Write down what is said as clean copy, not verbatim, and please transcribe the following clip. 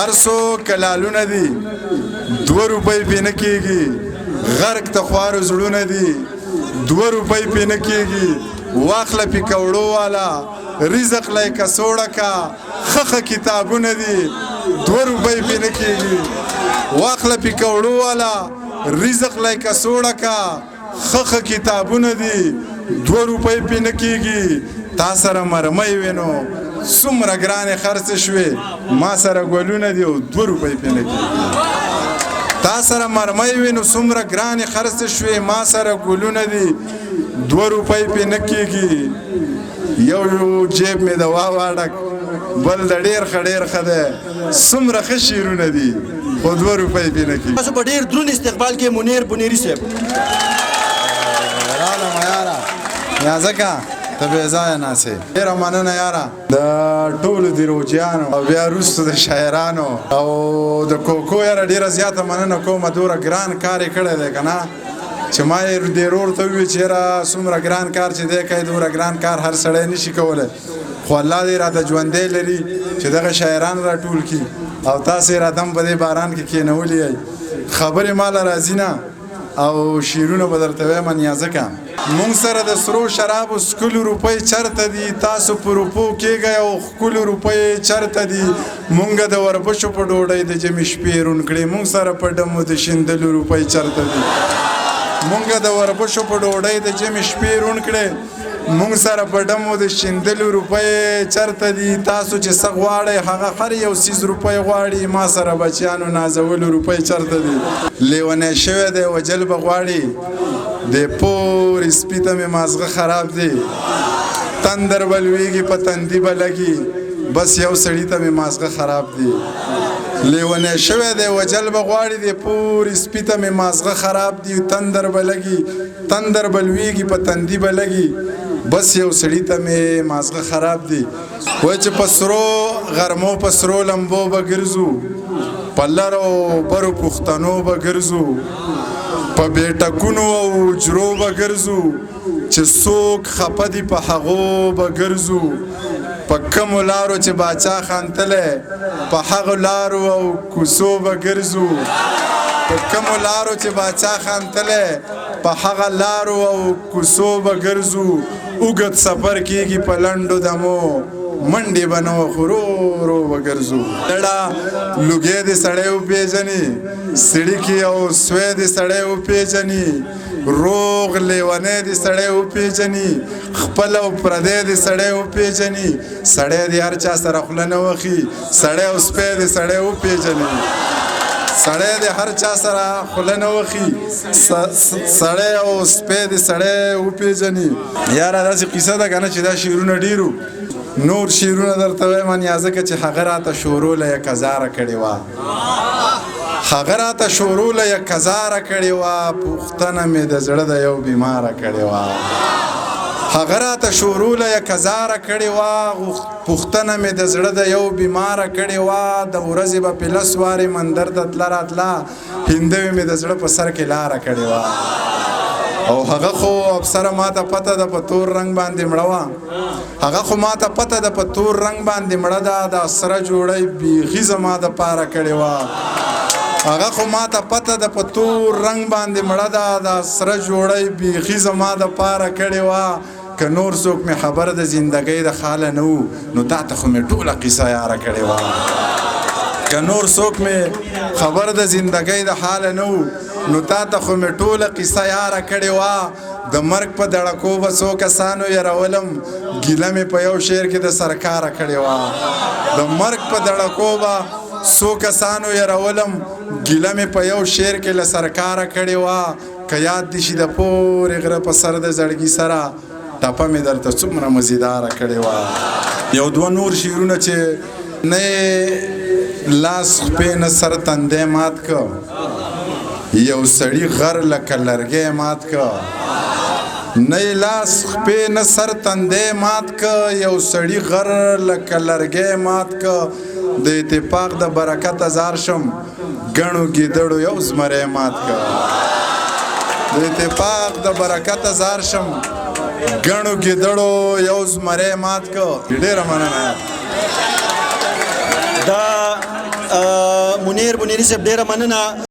هر څو کلالونه دي 2 روپۍ پې نه کېږي غرق ته خوارو زړونه دي 2 روپۍ پې نه کېږي واخله پې کوړو والا رزق لی کڅوړه کا خخه کتابونه دي 2 روپۍ پې نه کېږي واخله پې کوړو والا رزق لی کڅوړه کا خخه کتابونه دي 2 روپۍ پې نه کېږي تا سره مرمۍ وې نو څومره ګرانې خرڅ شوې ما سره ګلونه دي او 2 روپۍ پې نه کېږي تا سره مرمۍ وې نو څومره ګرانې خرڅ شوې ما سره ګلونه دي 2 روپۍ پې نه کېږي یو جیب مې د واډک بل د ډېر ښه ډېر ښه دی څومره ښه شعرونه دي خو 2 روپۍ پې نه کېږي تاسو په ډېر دروند استقبال کې منیر بنیري صاحب راله ما یاره یا ځکه ته بې ځایه ناسې ډېره مننه یاره د ټولو دیروجیانو او بیا وروسته د شاعرانو او د کوکو یاره ډېره زیاته مننه کوم دومره ګران کار یې کړی دی که نه چې ما یې دې ورور ته وویل چې یاره څومره ګران کار چې دی کوي دومره ګران کار هر سړی نشي کولی خو الله دې راته ژوندی لري چې دغه شاعران راټول کړي او تاسې را دم په دې باران کې کښېنولي یئ خبرې ماله راځي نه او شعرونه به درته وایم نیازکه مونږ سره د سرو شرابو ښکلو روپۍ چرته دي تاسو په روپو کېږئ او ښکلو روپۍ چرته دي مونږ د وربشو په ډوډۍ د جمع شپې رون کړې مونږ سره په ډمو د شیندلو روپۍ چرته دي مونږ د وربشو په ډوډۍ د جمع شپې رون کړې مونږ سره په ډمو د شیندلو روپۍ چرته دي تاسو چې څه غواړئ هغه هر یو څیز روپۍ غواړي ما سره بچیانو نازولو روپۍ چرته دي لیونی شوی دی وجل به غواړي د پورې سپي ته مې مازغه خراب دی تندر به لویږي په تندي به لګي بس یو سړي ته مې مازغه خراب دی لیونی شوی دی وجل به غواړي د پورې سپي ته مې مازغه خراب دی تندر به لګي تندر به لویږي په تندي به لګي بس یو سړي ته مې مازغه خراب دی وایي چې په سرو غرمو په سرو لمبو به ګرځو په لرو برو پښتنو به ګرځو په بیټکونو او حجرو به ګرځو چې څوک خفه دي په هغو به ګرځو په کومو لارو چې باچا خانتلی په هغو لارو او کوڅو به ګرځو په کومو لارو چې باچا خانتلی په هغه لارو او کوڅو به ګرځو اوږد سفر کېږي په لنډو دمو منډې به نه وه خو ورو ورو به ګرځو لړه لوګی دې سړی وپېژني سړي او سوی دې سړی وپېژني روغ لیونی دې سړی وپېژني خپل او پردی دې سړی وپېژني سړی دې هر چا سره خوله نه وخي سړی او سپی دې سړی وپېژني سړی دې هر چا سره خوله نه وخي سړی او سپی دې سړی وپېژني یاره داسې قیصه ده که نه چې دا شعرونه ډېرو نور شعرونه درته وایم نیازکه چې هغه راته شوروله یک هزاره کړې وه هغه راته شوروله یک هزاره کړې وه پوښتنه مې د زړه د یو بیماره کړې وه هغه راته شوروله یک هزاره کړې وه پوښتنه مې د زړه د یو بیماره کړې وه د ورځې به پې 10 وارې مندر ته تله راتله هندوې مې د زړه په سر کې لاره کړې وه او هغه خو افسره ما ته پته ده په تور رنګ باندې مړه وه هغه خو ما ته پته ده په تور رنګ باندې مړه ده د سره جوړی بیخي زما دپاره کړې وه هغه خو ما ته پته ده په تور رنګ باندې مړه ده د سره جوړی بیخي زما دپاره کړې وه که نور څوک مې خبر د زندګۍ د خاله نه وو نو تا ته خو مې ټوله قیصه یاره کړې وه که نور څوک مې خبر د زندګۍ د حاله نه وو نو تا ته خو مې ټوله قیصه یاره کړې وه د مرګ په دړکو به څو کسانو یرولم ګیله مې په یو شعر کې د سرکاره کړې وه د مرګ په دړکو به څو کسانو یرولم ګیله مې په یو شعر کې له سرکاره کړې وه که یاد دې شي د پورې غره په سر د زړګي سره ټپه مې درته څومره مزیداره کړې وه یو 2 نور شعرونه چې نه لاس خپې نه سر تندی مات که یو سړي غر لکه لرګی مات که نه لاس خپې نه سر تندی مات که یو سړي غر لکه لرګی مات که د اتفاق د برکت ازار شم ګڼو ګیدړو یو زمری مات که د اتفاق د برکت ازار شم ګڼو ګیدړو یو زمری مات که ډېره مننه دا منیر صاحب ډیره مننه